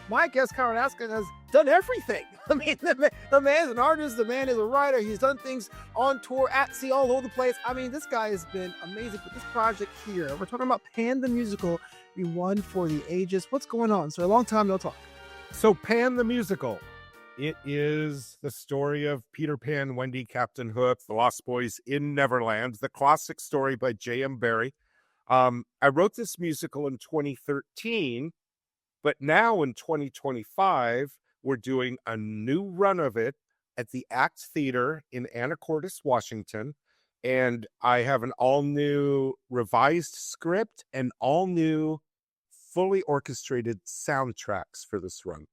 my guest, Conrad Askland, has done everything. I mean, the man is an artist, the man is a writer. He's done things on tour, at sea, all over the place. I mean, this guy has been amazing. But this project here, we're talking about Pan the Musical, the one for the ages. What's going on? So a long time no talk. So Pan the Musical, it is the story of Peter Pan, Wendy, Captain Hook, the Lost Boys in Neverland, the classic story by J.M. Barrie. I wrote this musical in 2013, but now in 2025, we're doing a new run of it at the Act Theater in Anacortes, Washington. And I have an all-new revised script and all-new fully orchestrated soundtracks for this run.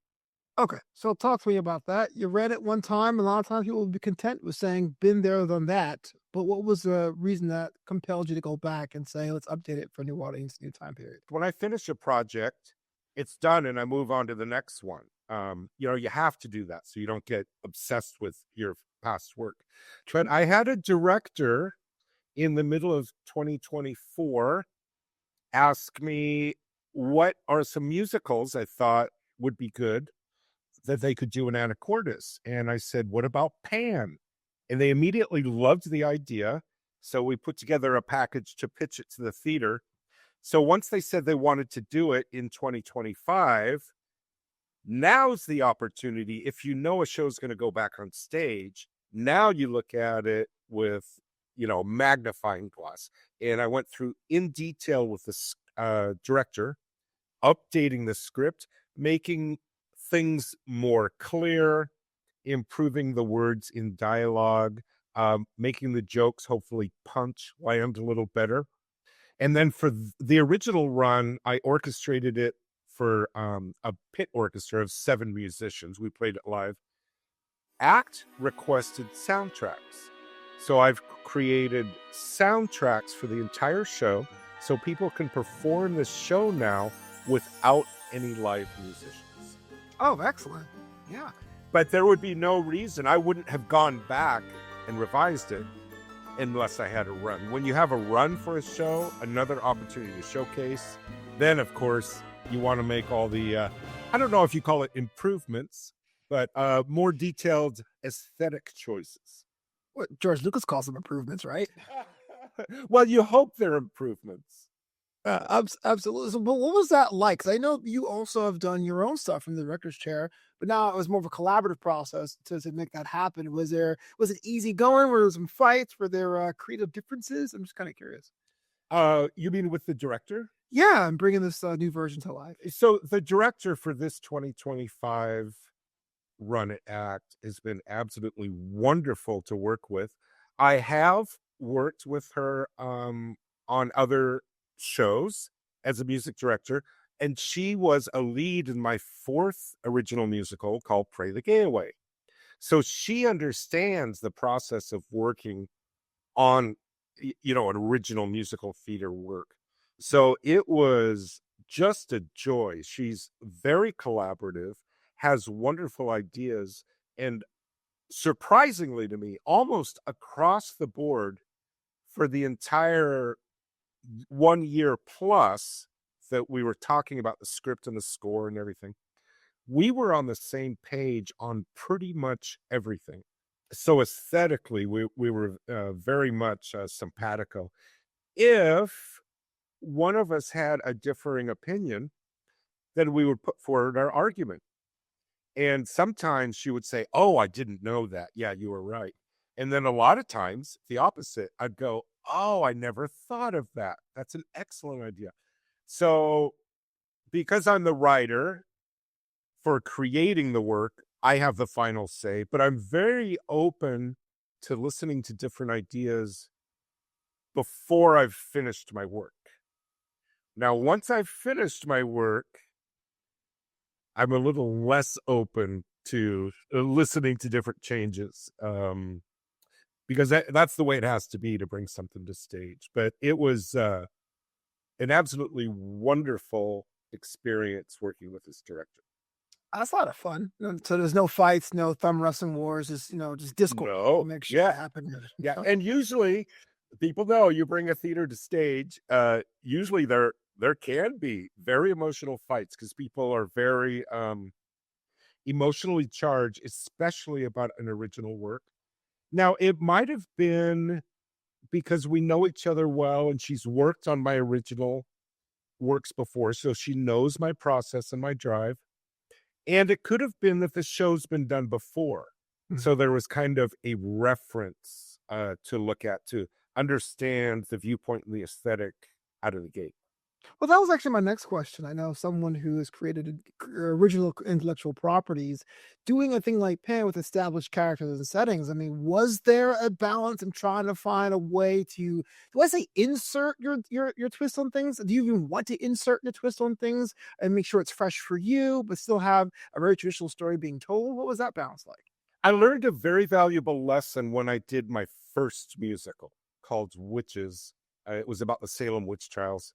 Okay, so talk to me about that. You read it one time. A lot of times people would be content with saying, been there, done that. But what was the reason that compelled you to go back and say, let's update it for a new audience, new time period? When I finish a project, it's done and I move on to the next one. You have to do that so you don't get obsessed with your past work. But I had a director in the middle of 2024 ask me what are some musicals I thought would be good that they could do in Anacortes. And I said, what about Pan? And they immediately loved the idea. So we put together a package to pitch it to the theater. So once they said they wanted to do it in 2025, now's the opportunity. If you know a show's going to go back on stage, now you look at it with, magnifying glass. And I went through in detail with the director, updating the script, making things more clear, improving the words in dialogue, making the jokes hopefully land a little better. And then for the original run, I orchestrated it for a pit orchestra of 7 musicians. We played it live. Act requested soundtracks. So I've created soundtracks for the entire show so people can perform this show now without any live musicians. Oh, excellent. Yeah. But there would be no reason. I wouldn't have gone back and revised it unless I had a run. When you have a run for a show, another opportunity to showcase, then, of course, you want to make all the, I don't know if you call it improvements, but more detailed aesthetic choices. What George Lucas calls them improvements, right? Well, you hope they're improvements. Absolutely. So, but what was that like? Because I know you also have done your own stuff from the director's chair, but now it was more of a collaborative process to make that happen. Was it easy going? Were there some fights? Were there creative differences? I'm just kind of curious. You mean with the director? Yeah, I'm bringing this new version to life. So the director for this 2025 run at Act has been absolutely wonderful to work with. I have worked with her on other shows as a music director, and she was a lead in my 4th original musical called Pray the Gay Away. So she understands the process of working on an original musical theater work. So it was just a joy. She's very collaborative, has wonderful ideas, and surprisingly to me, almost across the board for the entire 1 year plus that we were talking about the script and the score and everything, we were on the same page on pretty much everything. So aesthetically, we were very much simpatico. If one of us had a differing opinion, then we would put forward our argument. And sometimes she would say, oh, I didn't know that. Yeah, you were right. And then a lot of times the opposite. I'd go, oh, I never thought of that. That's an excellent idea. So because I'm the writer for creating the work, I have the final say, but I'm very open to listening to different ideas before I've finished my work. Now, once I've finished my work, I'm a little less open to listening to different changes. Because that's the way it has to be to bring something to stage. But it was an absolutely wonderful experience working with this director. That's a lot of fun. So there's no fights, no thumb wrestling wars, just discourse. No, Make sure yeah, it happen. yeah. And usually people know you bring a theater to stage. Usually they're there can be very emotional fights because people are very emotionally charged, especially about an original work. Now, it might have been because we know each other well and she's worked on my original works before, so she knows my process and my drive. And it could have been that the show's been done before. Mhm. So there was kind of a reference to look at to understand the viewpoint and the aesthetic out of the gate. Well, that was actually my next question. I know someone who has created original intellectual properties doing a thing like Pan with established characters and settings. I mean, was there a balance in trying to find a way to, do I say insert your twist on things? Do you even want to insert the twist on things and make sure it's fresh for you, but still have a very traditional story being told? What was that balance like? I learned a very valuable lesson when I did my first musical called Witches. It was about the Salem witch trials.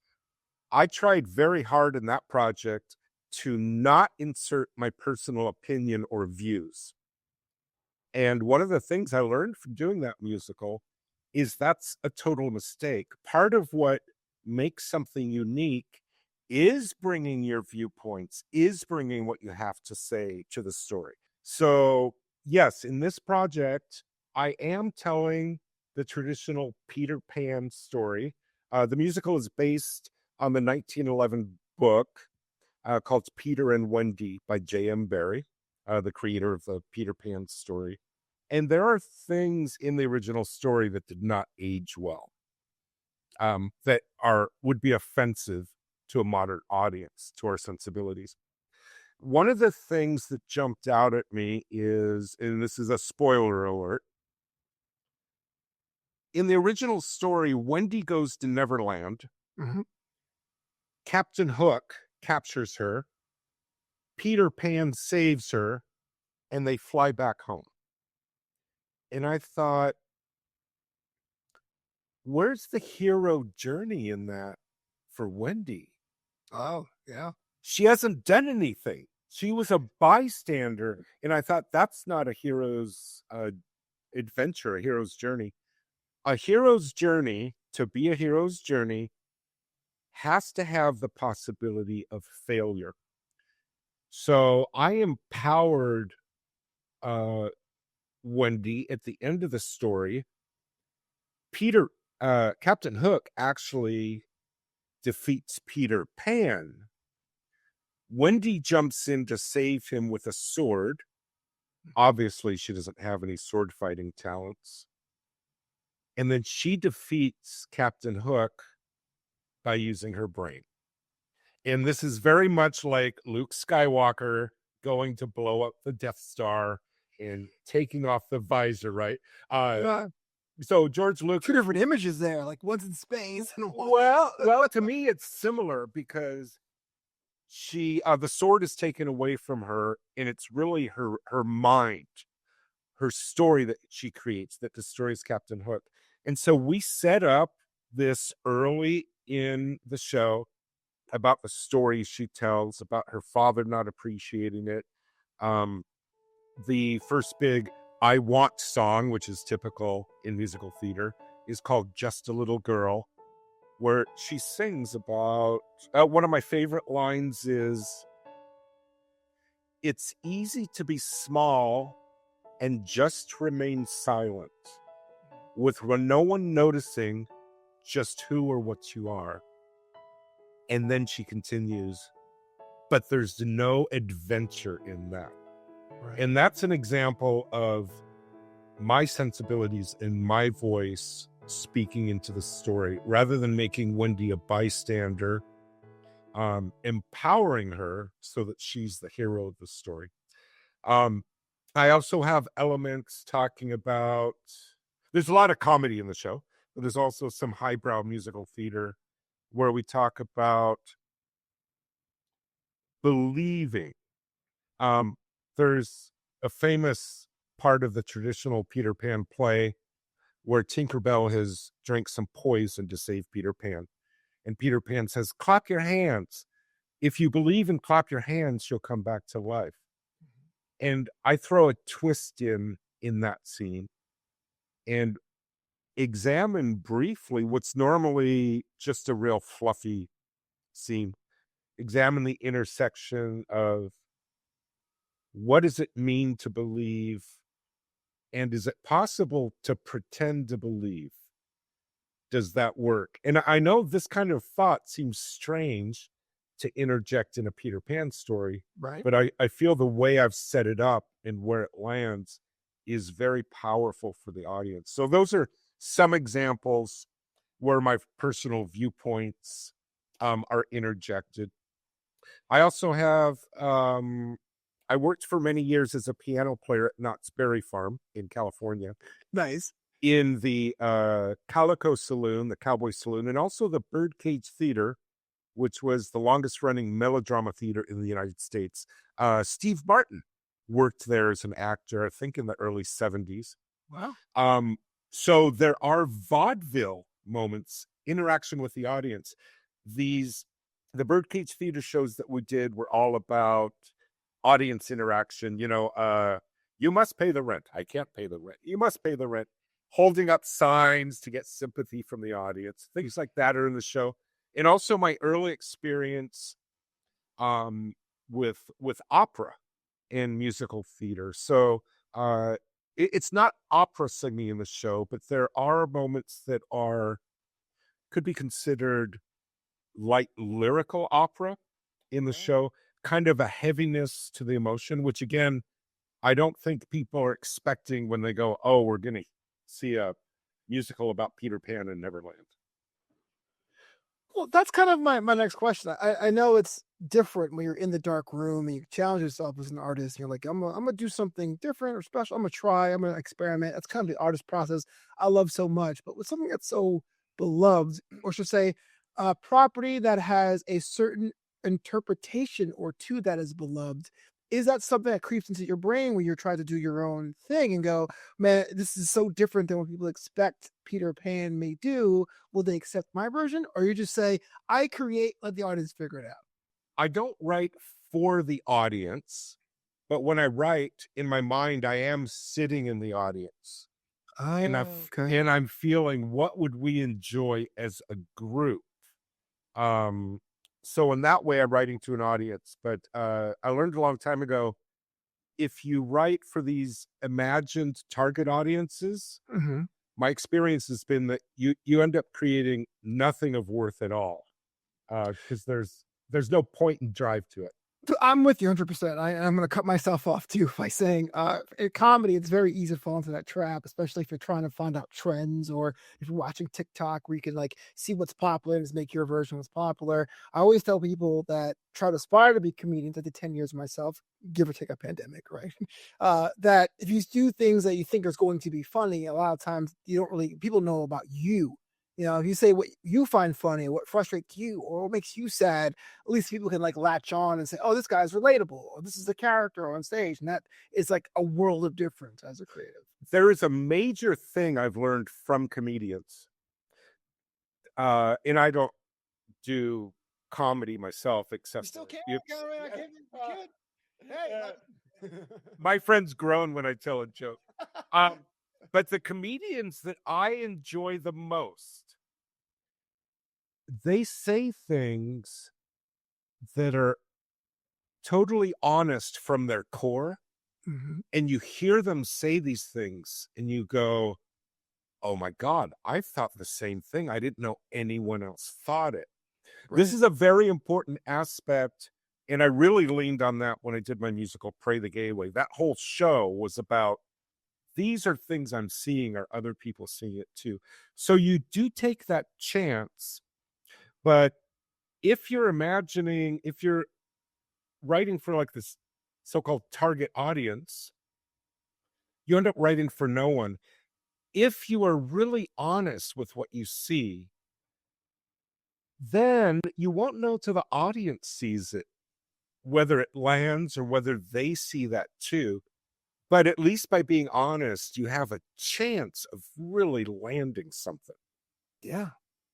I tried very hard in that project to not insert my personal opinion or views. And one of the things I learned from doing that musical is that's a total mistake. Part of what makes something unique is bringing your viewpoints, is bringing what you have to say to the story. So, yes, in this project, I am telling the traditional Peter Pan story. The musical is based on the 1911 book called Peter and Wendy by J.M. Barrie, the creator of the Peter Pan story. And there are things in the original story that did not age well, that are would be offensive to a modern audience, to our sensibilities. One of the things that jumped out at me is, and this is a spoiler alert, in the original story, Wendy goes to Neverland. Mhm. Captain Hook captures her. Peter Pan saves her, and they fly back home. And I thought, where's the hero journey in that for Wendy? Oh, yeah. She hasn't done anything. She was a bystander. And I thought that's not a hero's adventure, a hero's journey. A hero's journey, to be a hero's journey, has to have the possibility of failure. So I empowered uh, Wendy at the end of the story. Captain Hook actually defeats Peter Pan. Wendy jumps in to save him with a sword. Obviously, she doesn't have any sword fighting talents. And then she defeats Captain Hook by using her brain. And this is very much like Luke Skywalker going to blow up the Death Star and taking off the visor, right? Uh, Yeah. so George Two Lucas, different images there, like one's in space and one. well, to me, it's similar because the sword is taken away from her, and it's really her mind, her story that she creates that destroys Captain Hook. And so we set up this early in the show about the stories she tells about her father not appreciating it. Um, the first big "I Want" song, which is typical in musical theater, is called "Just a Little Girl," where she sings about one of my favorite lines is, "It's easy to be small and just remain silent, with no one noticing just who or what you are." And then she continues, "But there's no adventure in that." Right. And that's an example of my sensibilities and my voice speaking into the story rather than making Wendy a bystander, empowering her so that she's the hero of the story. Um, I also have elements talking about, there's a lot of comedy in the show, but there's also some highbrow musical theater where we talk about believing. Um, there's a famous part of the traditional Peter Pan play where Tinkerbell has drank some poison to save Peter Pan. And Peter Pan says, "Clap your hands. If you believe and clap your hands, you'll come back to life." And I throw a twist in that scene and examine briefly what's normally just a real fluffy scene, examine the intersection of what does it mean to believe, and is it possible to pretend to believe? Does that work? And I know this kind of thought seems strange to interject in a Peter Pan story, Right. but I feel the way I've set it up and where it lands is very powerful for the audience. So those are some examples where my personal viewpoints are interjected. I also have I worked for many years as a piano player at Knott's Berry Farm in California, Nice. in the Calico Saloon, the Cowboy Saloon, and also the Birdcage Theater, which was the longest running melodrama theater in the United States. Steve Martin worked there as an actor, I think in the early 70s. Wow. So there are vaudeville moments, interaction with the audience. The Birdcage Theater shows that we did were all about audience interaction. You must pay the rent. I can't pay the rent. You must pay the rent. Holding up signs to get sympathy from the audience. Things like that are in the show. And also my early experience with opera and musical theater. So it's not opera singing in the show, but there are moments that could be considered light lyrical opera in the show, kind of a heaviness to the emotion, which again, I don't think people are expecting when they go, oh, we're going to see a musical about Peter Pan and Neverland. Well, that's kind of my next question. I know it's different when you're in the dark room and you challenge yourself as an artist. And you're like, I'm gonna do something different or special. I'm gonna try. I'm gonna experiment. That's kind of the artist process I love so much. But with something that's so beloved, or should say, a property that has a certain interpretation or two that is beloved, is that something that creeps into your brain when you're trying to do your own thing and go, man, this is so different than what people expect Peter Pan may do? Will they accept my version? Or you just say, I create, let the audience figure it out? I don't write for the audience, but when I write in my mind, I am sitting in the audience. And Okay. and I'm feeling what would we enjoy as a group. So in that way, I'm writing to an audience. But I learned a long time ago, if you write for these imagined target audiences, Hmm. my experience has been that you end up creating nothing of worth at all, because there's no point and drive to it. I'm with you 100%. I'm going to cut myself off too by saying, in comedy, it's very easy to fall into that trap, especially if you're trying to find out trends or if you're watching TikTok where you can like see what's popular and just make your version what's popular. I always tell people that try to aspire to be comedians. I did 10 years myself, give or take a pandemic, right? That if you do things that you think is going to be funny, a lot of times you don't really, people know about you. If you say what you find funny, what frustrates you, or what makes you sad, at least people can like latch on and say, "Oh, this guy's relatable," or "This is the character on stage," and that is like a world of difference as a creative. There is a major thing I've learned from comedians, and I don't do comedy myself, You except still can't, you, Conrad. I can't. You can't. Hey. my friends groan when I tell a joke. But the comedians that I enjoy the most, they say things that are totally honest from their core. Mhm. And you hear them say these things and you go, oh my God, I thought the same thing. I didn't know anyone else thought it. This Right. is a very important aspect. And I really leaned on that when I did my musical, Pray the Gay Way. That whole show was about these are things I'm seeing, are other people seeing it too? So you do take that chance. But if you're writing for like this so-called target audience, you end up writing for no one. If you are really honest with what you see, then you won't know till the audience sees it, whether it lands or whether they see that too. But at least by being honest, you have a chance of really landing something. Yeah.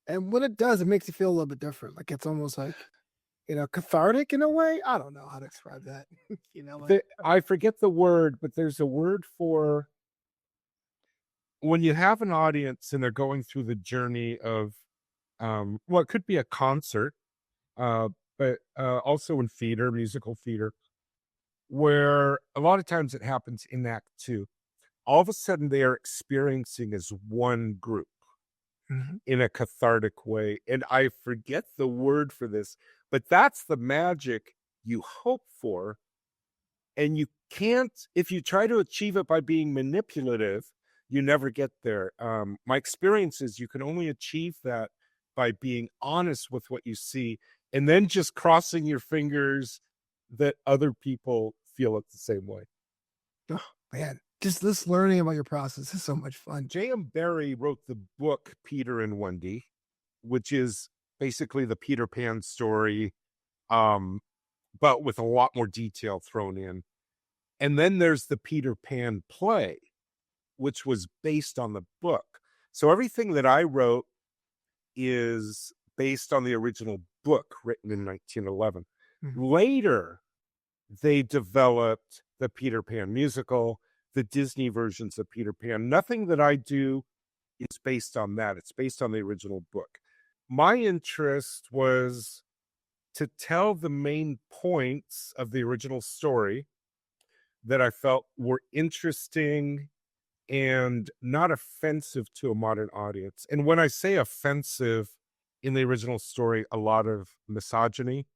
And when it does, it makes you feel a little bit different. Like it's almost like cathartic in a way. I don't know how to describe that. Like I forget the word, but there's a word for when you have an audience and they're going through the journey of, well, it could be a concert. uh, but also in theater, musical theater, where a lot of times it happens in Act Two. All of a sudden, they are experiencing as one group Mhm. in a cathartic way. And I forget the word for this, but that's the magic you hope for. And you can't, if you try to achieve it by being manipulative, you never get there. My experience is you can only achieve that by being honest with what you see and then just crossing your fingers that other people feel it the same way. Oh, man, just this learning about your process is so much fun. J.M. Barrie wrote the book Peter and Wendy, which is basically the Peter Pan story, um, but with a lot more detail thrown in. And then there's the Peter Pan play, which was based on the book. So everything that I wrote is based on the original book written in 1911. Mhm. Later, they developed the Peter Pan musical, the Disney versions of Peter Pan. Nothing that I do is based on that. It's based on the original book. My interest was to tell the main points of the original story that I felt were interesting and not offensive to a modern audience. And when I say offensive, in the original story, a lot of misogyny,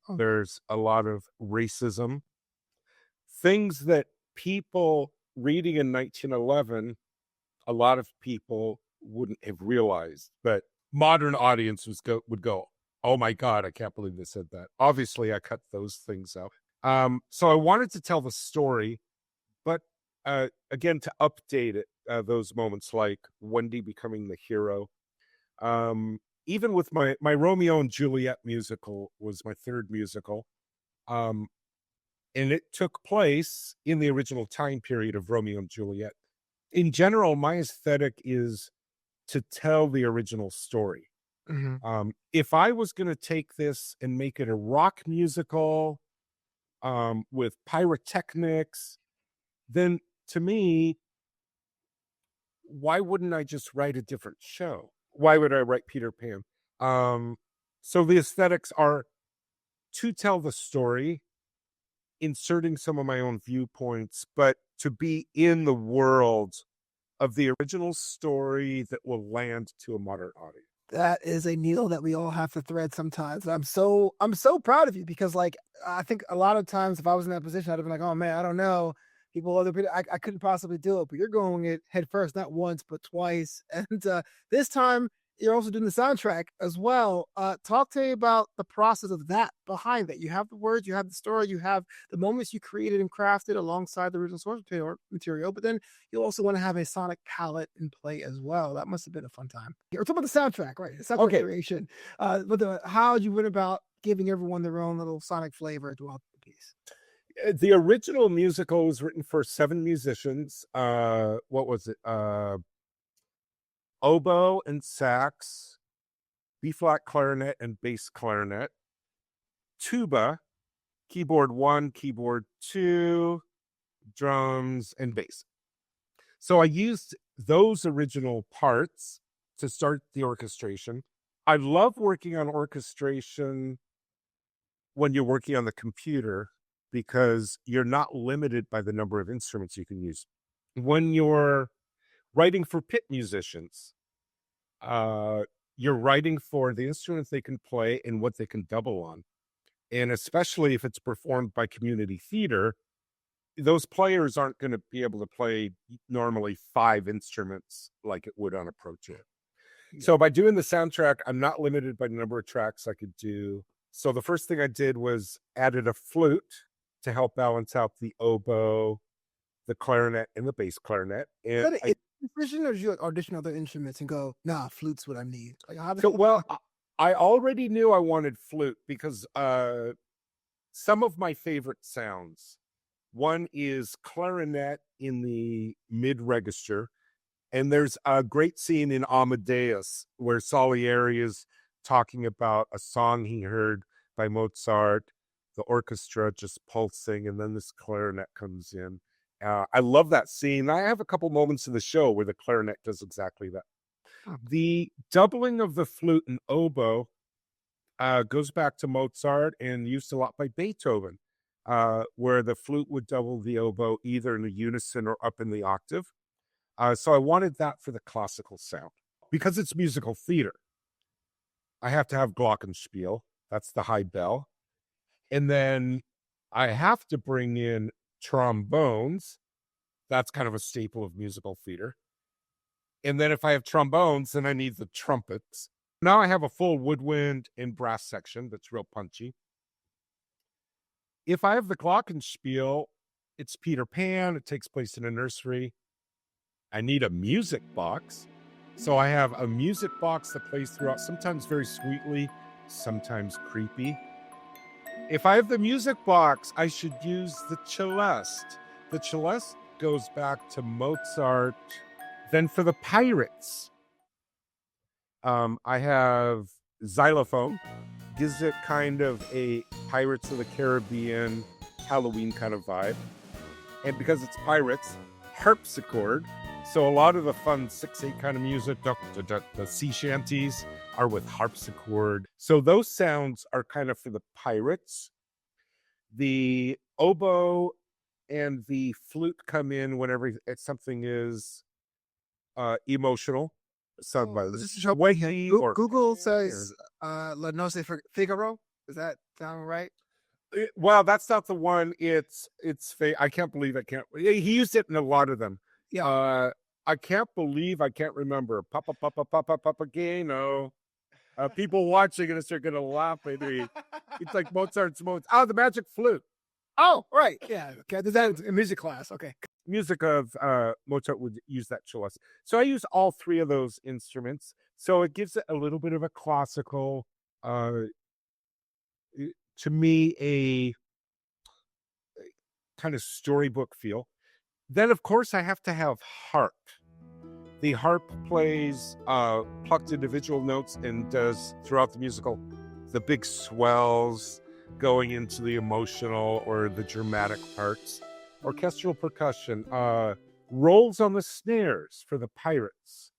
Oh, there's a lot of racism, things that people reading in 1911, a lot of people wouldn't have realized, but modern audiences would go, "Oh my God, I can't believe they said that." Obviously, I cut those things out. So I wanted to tell the story, but again, to update it, those moments like Wendy becoming the hero. Even with my Romeo and Juliet musical was my third musical. Um, and it took place in the original time period of Romeo and Juliet. In general, my aesthetic is to tell the original story. mhm. If I was going to take this and make it a rock musical with pyrotechnics, then to me, why wouldn't I just write a different show? Why would I write Peter Pan? Um, so the aesthetics are to tell the story, inserting some of my own viewpoints, but to be in the world of the original story that will land to a modern audience. That is a needle that we all have to thread sometimes. I'm so proud of you because like I think a lot of times if I was in that position, I'd have been like, oh man, I don't know. People, other people, I couldn't possibly do it. But you're going it head first, not once, but twice. And this time you're also doing the soundtrack as well. Talk to me about the process of that behind that. You have the words, you have the story, you have the moments you created and crafted alongside the original source material, but then you also want to have a sonic palette in play as well. That must have been a fun time. We're talking about the soundtrack, right? The soundtrack Okay, creation. How you went about giving everyone their own little sonic flavor throughout the piece. the original musical was written for 7 musicians. What was it? Oboe and sax, B flat clarinet and bass clarinet, tuba, keyboard 1, keyboard 2, drums, and bass. So I used those original parts to start the orchestration. I love working on orchestration when you're working on the computer because you're not limited by the number of instruments you can use. When you're writing for pit musicians, uh, you're writing for the instruments they can play and what they can double on. And especially if it's performed by community theater, those players aren't going to be able to play normally 5 instruments like it would on a Pro Jam. Yeah. So by doing the soundtrack, I'm not limited by the number of tracks I could do. So the first thing I did was added a flute to help balance out the oboe, the clarinet, and the bass clarinet. Is And that I an decision or did you like audition other instruments and go, nah, flute's what I need? Like how did so well, I already knew I wanted flute because some of my favorite sounds. One is clarinet in the mid register. And there's a great scene in Amadeus where Salieri is talking about a song he heard by Mozart, the orchestra just pulsing, and then this clarinet comes in. I love that scene. I have a couple moments in the show where the clarinet does exactly that. oh, The doubling of the flute and oboe, goes back to Mozart and used a lot by Beethoven, where the flute would double the oboe either in the unison or up in the octave. So I wanted that for the classical sound. Because it's musical theater, I have to have glockenspiel. That's the high bell. And then I have to bring in trombones. That's kind of a staple of musical theater. And then if I have trombones, then I need the trumpets. Now I have a full woodwind and brass section that's real punchy. If I have the glockenspiel, it's Peter Pan. It takes place in a nursery. I need a music box. So I have a music box that plays throughout, sometimes very sweetly, sometimes creepy. If I have the music box, I should use the celeste. The celeste goes back to Mozart. Then for the pirates, I have xylophone. Gives it kind of a Pirates of the Caribbean Halloween kind of vibe. And because it's pirates, harpsichord. So a lot of the fun 6/8 kind of music, the sea shanties are with harpsichord. So those sounds are kind of for the pirates. The oboe and the flute come in whenever something is emotional. Sung by This is Wendy or Google says La Noce Figaro. Does that sound right? well, that's not the one. It's I can't believe I can't. He used it in a lot of them. Yeah. I can't believe I can't remember. Papa Papa Papa Papageno. People watching this are gonna laugh at me. It's like Mozart's Mozart. Oh, the magic flute. Oh, right. Yeah. Okay. Does that in music class? Okay. Music of Mozart would use that celeste. So I use all three of those instruments. So it gives it a little bit of a classical, to me, a kind of storybook feel. Then, of course, I have to have harp. The harp plays plucked individual notes and does throughout the musical the big swells going into the emotional or the dramatic parts. Orchestral percussion, rolls on the snares for the pirates,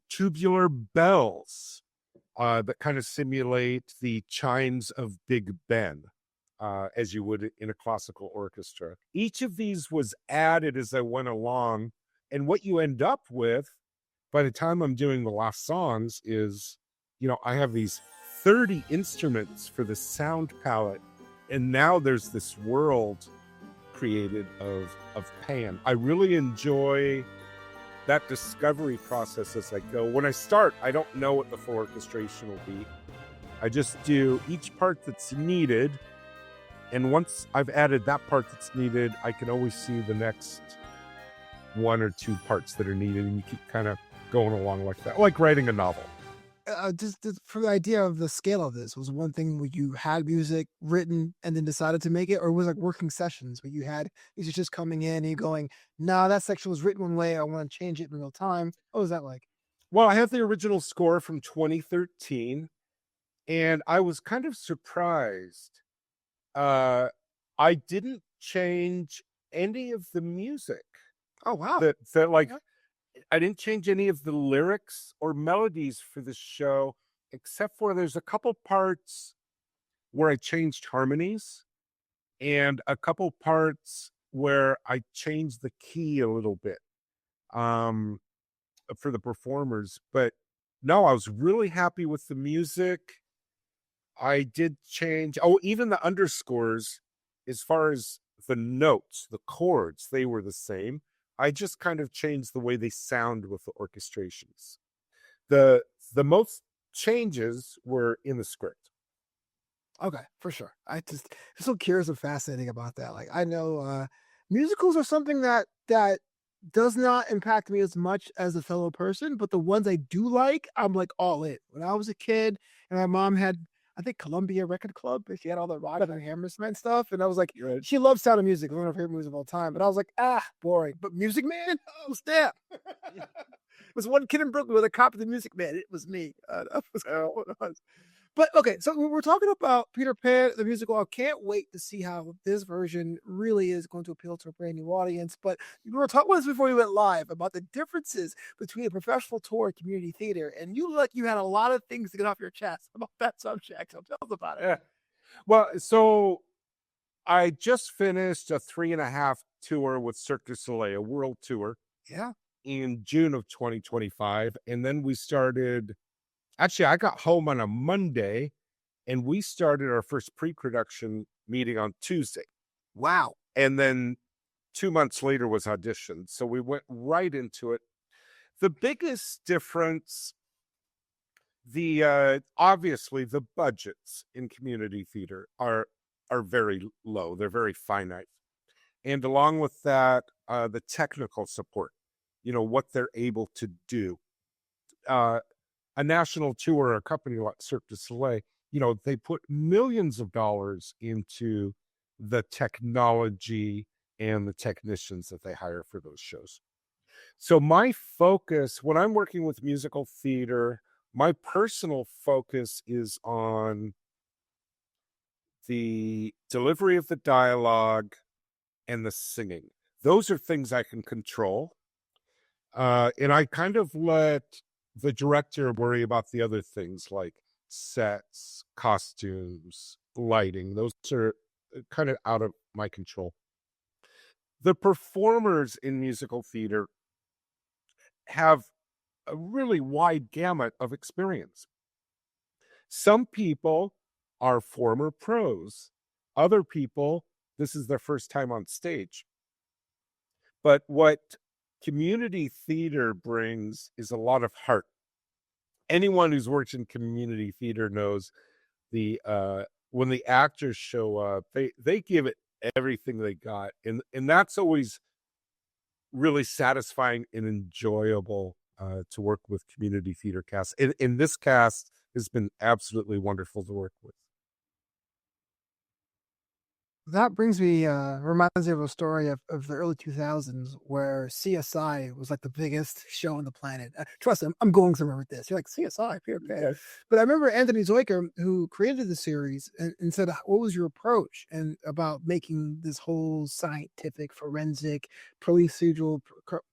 tubular bells that kind of simulate the chimes of Big Ben, as you would in a classical orchestra. Each of these was added as I went along, and what you end up with by the time I'm doing the last songs is, I have these 30 instruments for the sound palette. And now there's this world created of Pan. I really enjoy that discovery process as I go. When I start, I don't know what the full orchestration will be. I just do each part that's needed. And once I've added that part that's needed, I can always see the next one or two parts that are needed. And you keep kind of going along like that, like writing a novel. Just for the idea of the scale of this, was one thing where you had music written and then decided to make it, or was it like working sessions where you had musicians coming in and you going, "Nah, that section was written one way. I want to change it in real time." What was that like? Well, I have the original score from 2013, and I was kind of surprised. I didn't change any of the music. Oh wow! That like. I didn't change any of the lyrics or melodies for the show, except for there's a couple parts where I changed harmonies and a couple parts where I changed the key a little bit for the performers. But no, I was really happy with the music. I did change, even the underscores, as far as the notes, the chords, they were the same. I just kind of changed the way they sound with the orchestrations. The most changes were in the script. Okay, for sure. I'm so curious and fascinating about that. Like I know musicals are something that does not impact me as much as a fellow person, but the ones I do like, I'm like all in. When I was a kid and my mom had, I think, Columbia Record Club, and she had all the Rodgers and Hammerstein stuff, and I was like, Right. she loves Sound of Music, one of her favorite movies of all time. But I was like, boring. But Music Man, oh snap! It was one kid in Brooklyn with a copy of the Music Man. It was me. That was how it was. But okay, so we're talking about Peter Pan, the musical. I can't wait to see how this version really is going to appeal to a brand new audience. But we were talking about this before we went live about the differences between a professional tour and community theater. And you look, you had a lot of things to get off your chest about that subject. So tell us about it. Yeah. Well, so I just finished a 3.5 tour with Cirque du Soleil, a world tour Yeah. in June of 2025. And then we started, actually, I got home on a Monday and we started our first pre-production meeting on Tuesday. Wow. And then 2 months later was audition. So we went right into it. The biggest difference, the obviously the budgets in community theater are very low. They're very finite. And along with that, the technical support, what they're able to do. A national tour, a company like Cirque du Soleil, they put millions of dollars into the technology and the technicians that they hire for those shows. So my focus when I'm working with musical theater, my personal focus is on the delivery of the dialogue and the singing. Those are things I can control. And I kind of let the director worry about the other things like sets, costumes, lighting. Those are kind of out of my control. The performers in musical theater have a really wide gamut of experience. Some people are former pros. Other people, this is their first time on stage. But what community theater brings is a lot of heart. Anyone who's worked in community theater knows the when the actors show up, they give it everything they got. And that's always really satisfying and enjoyable to work with community theater cast. And this cast has been absolutely wonderful to work with. That brings me, reminds me of a story of the early 2000s where CSI was like the biggest show on the planet. Trust me, I'm going somewhere with this. You're like, CSI, Peter Pan. Yes. But I remember Anthony Zuiker, who created the series, and said, what was your approach and about making this whole scientific, forensic, procedural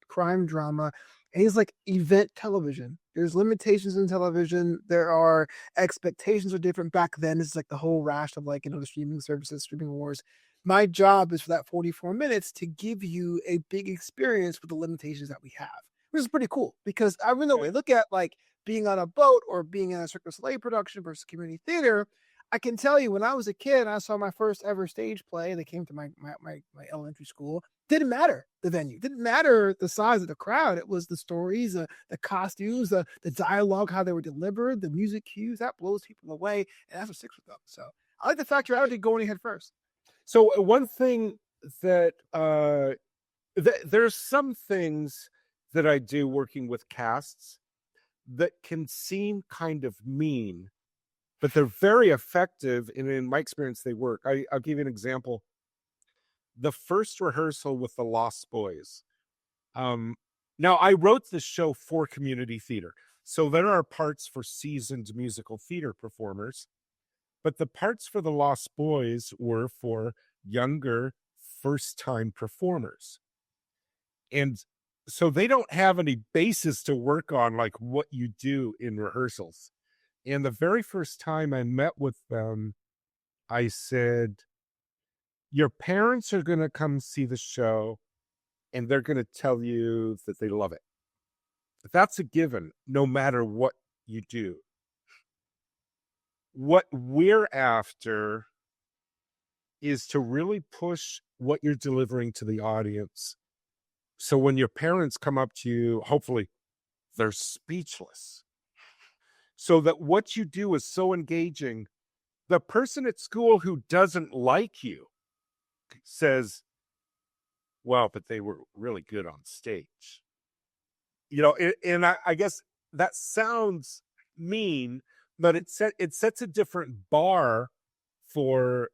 crime drama? And he's like, event television. There's limitations in television. There are expectations are different. Back then, it's like the whole rash of like, the streaming services, streaming wars. My job is for that 44 minutes to give you a big experience with the limitations that we have, which is pretty cool because I mean, we look at like being on a boat or being in a Cirque du Soleil production versus community theater. I can tell you when I was a kid, I saw my first ever stage play. They came to my elementary school. Didn't matter the venue, didn't matter the size of the crowd. It was the stories, the costumes, the dialogue, how they were delivered, the music cues that blows people away, and that's what sticks with them. So I like the fact you're actually going ahead first. So one thing that there's some things that I do working with casts that can seem kind of mean, but they're very effective. And in my experience, they work. I'll give you an example. The first rehearsal with the Lost Boys. Now, I wrote this show for community theater. So there are parts for seasoned musical theater performers, but the parts for the Lost Boys were for younger, first-time performers. And so they don't have any basis to work on like what you do in rehearsals. And the very first time I met with them, I said, your parents are going to come see the show and they're going to tell you that they love it. That's a given, no matter what you do. What we're after is to really push what you're delivering to the audience. So when your parents come up to you, hopefully they're speechless. So that what you do is so engaging. The person at school who doesn't like you says, well, but they were really good on stage. And I guess that sounds mean, but it sets a different bar for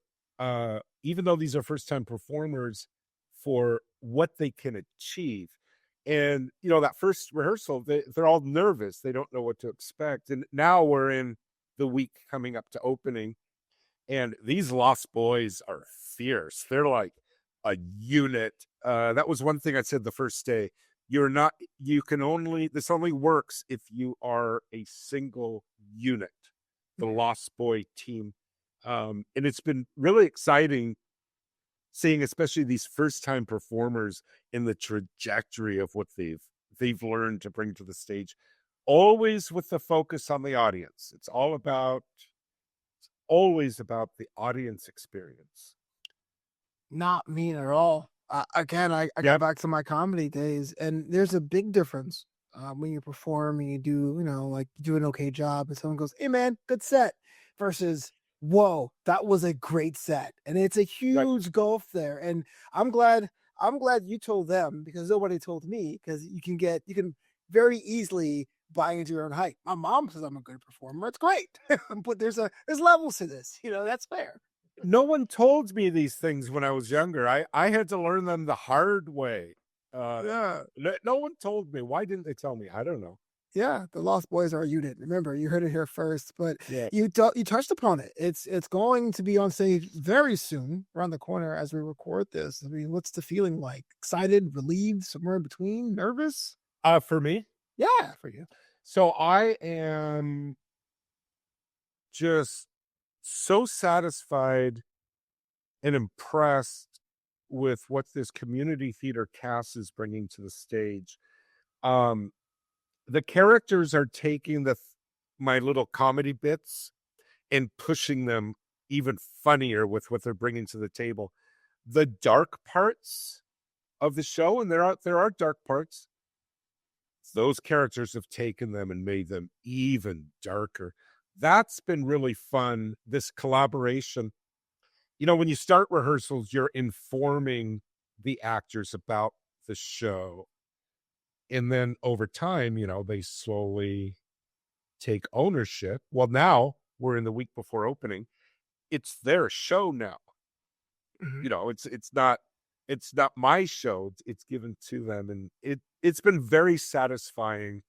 even though these are first time performers, for what they can achieve. And that first rehearsal, they're all nervous, they don't know what to expect. And now we're in the week coming up to opening. And these Lost Boys are fierce. They're like a unit. That was one thing I said the first day. This only works if you are a single unit, the Lost Boy team. And it's been really exciting seeing especially these first time performers in the trajectory of what they've learned to bring to the stage, always with the focus on the audience. It's always about the audience experience. Not mean at all. Again, I go Yep. back to my comedy days, and there's a big difference when you perform and you do, like you do an okay job, and someone goes, "Hey, man, good set," versus, "Whoa, that was a great set," and it's a Right. huge gulf there. And I'm glad, I'm glad you told them because nobody told me. Because you can very easily buy into your own hype. My mom says I'm a good performer. It's great, but there's levels to this. That's fair. No one told me these things when I was younger. I had to learn them the hard way. Yeah. No one told me. Why didn't they tell me? I don't know. Yeah, the Lost Boys are a unit. Remember, you heard it here first, but Yeah. you touched upon it. It's going to be on stage very soon, around the corner as we record this. I mean, what's the feeling like? Excited, relieved, somewhere in between, nervous? For me, Yeah, for you. so I am just so satisfied and impressed with what this community theater cast is bringing to the stage. Um, the characters are taking my little comedy bits and pushing them even funnier with what they're bringing to the table. The dark parts of the show, and there are dark parts, those characters have taken them and made them even darker. That's been really fun, this collaboration. When you start rehearsals, you're informing the actors about the show. And then over time, they slowly take ownership. Well, now we're in the week before opening. It's their show now. Mhm. It's not my show. It's given to them. And it's been very satisfying.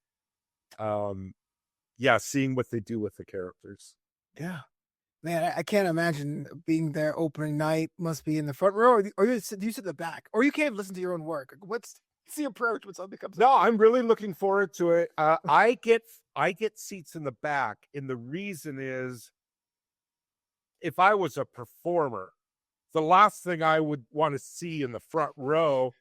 Yeah, seeing what they do with the characters. Yeah. Man, I can't imagine being there opening night. Must be in the front row, or you sit in the back, or you can't listen to your own work. What's the approach when something comes up? No, I'm really looking forward to it. I get seats in the back, and the reason is if I was a performer, the last thing I would want to see in the front row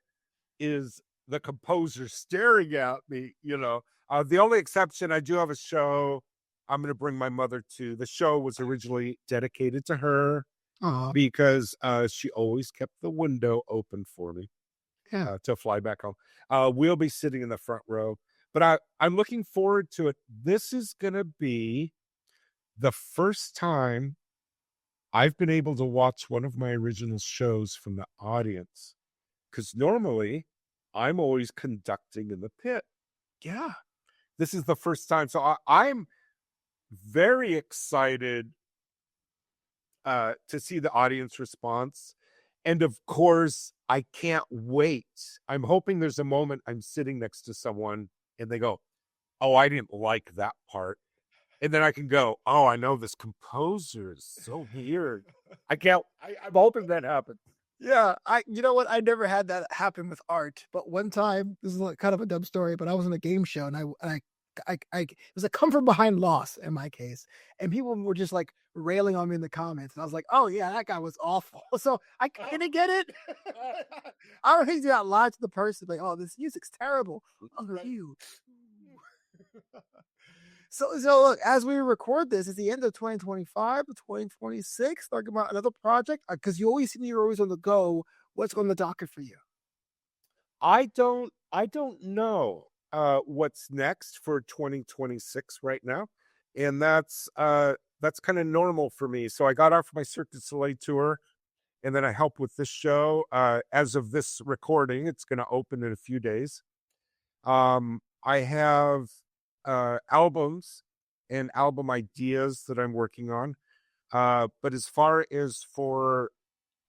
is the composer staring at me. The only exception, I do have a show I'm going to bring my mother to. The show was originally dedicated to her Oh, because she always kept the window open for me yeah. to fly back home. We'll be sitting in the front row, but I'm looking forward to it. This is going to be the first time I've been able to watch one of my original shows from the audience, because normally I'm always conducting in the pit. Yeah. This is the first time. So I'm very excited to see the audience response. And of course, I can't wait. I'm hoping there's a moment I'm sitting next to someone and they go, "Oh, I didn't like that part." And then I can go, "Oh, I know this composer is so weird." I'm hoping that happens. Yeah, you know what? I never had that happen with art, but one time, this is like kind of a dumb story, but I was in a game show and it was a come from behind loss in my case, and people were just like railing on me in the comments, and I was like, "Oh yeah, that guy was awful." So I kind of get it. I don't think you got lied to the person like, "Oh, this music's terrible." Oh, you. So look, as we record this, it's the end of 2025 to 2026. Talking about another project because you always seem you're always on the go. What's on the docket for you? I don't know what's next for 2026 right now. And that's kind of normal for me. So I got off my Cirque du Soleil tour, and then I help with this show. As of this recording, it's going to open in a few days. I have albums and album ideas that I'm working on. But as far as for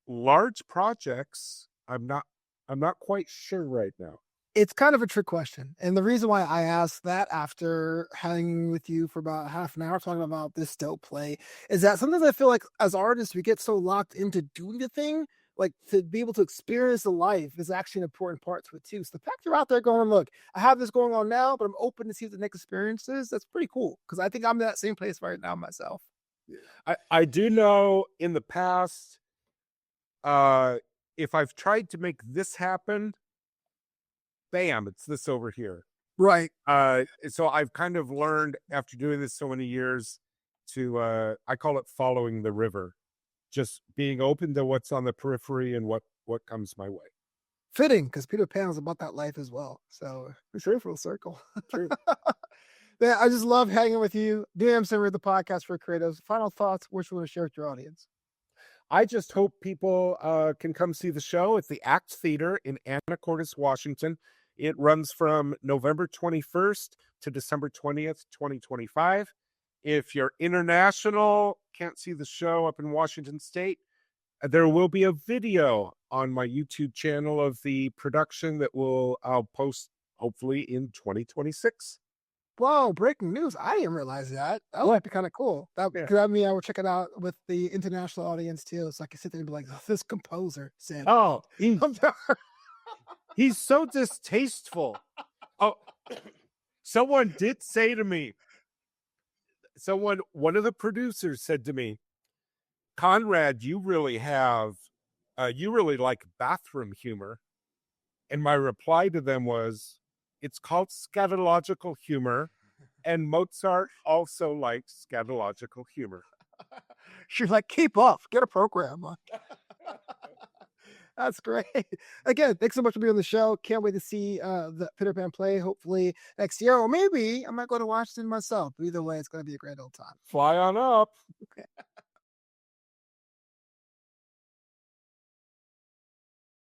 large projects, I'm not quite sure right now. It's kind of a trick question. And the reason why I asked that after hanging with you for about half an hour talking about this dope play is that sometimes I feel like as artists, we get so locked into doing the thing, like to be able to experience the life is actually an important part to it too. So the fact you're out there going, look, I have this going on now, but I'm open to see what the next experience is. That's pretty cool. Cause I think I'm in that same place right now myself. I do know in the past, if I've tried to make this happen, bam, it's this over here. Right. So I've kind of learned after doing this so many years to I call it following the river, just being open to what's on the periphery and what comes my way. Fitting, because Peter Pan was about that life as well. So we're straight full circle. True. Man, I just love hanging with you. DM Simmer, the podcast for creatives. Final thoughts, which you want to share with your audience? I just hope people can come see the show at the Act Theater in Anacortes, Washington. It runs from November 21st to December 20th, 2025. If you're international, can't see the show up in Washington State, there will be a video on my YouTube channel of the production that I'll post hopefully in 2026. Whoa, breaking news. I didn't realize that. That might be kind of cool. That Yeah. could mean I will check it out with the international audience too. So I can sit there and be like, this composer said, Oh, he's so distasteful. Oh, someone did say to me, one of the producers said to me, Conrad, you really like bathroom humor. And my reply to them was, it's called scatological humor, and Mozart also liked scatological humor. She's like, keep up, get a program. That's great. Again, thanks so much for being on the show. Can't wait to see the Peter Pan play, hopefully next year, or maybe I might go to Washington myself. Either way, it's going to be a grand old time. Fly on up. Okay.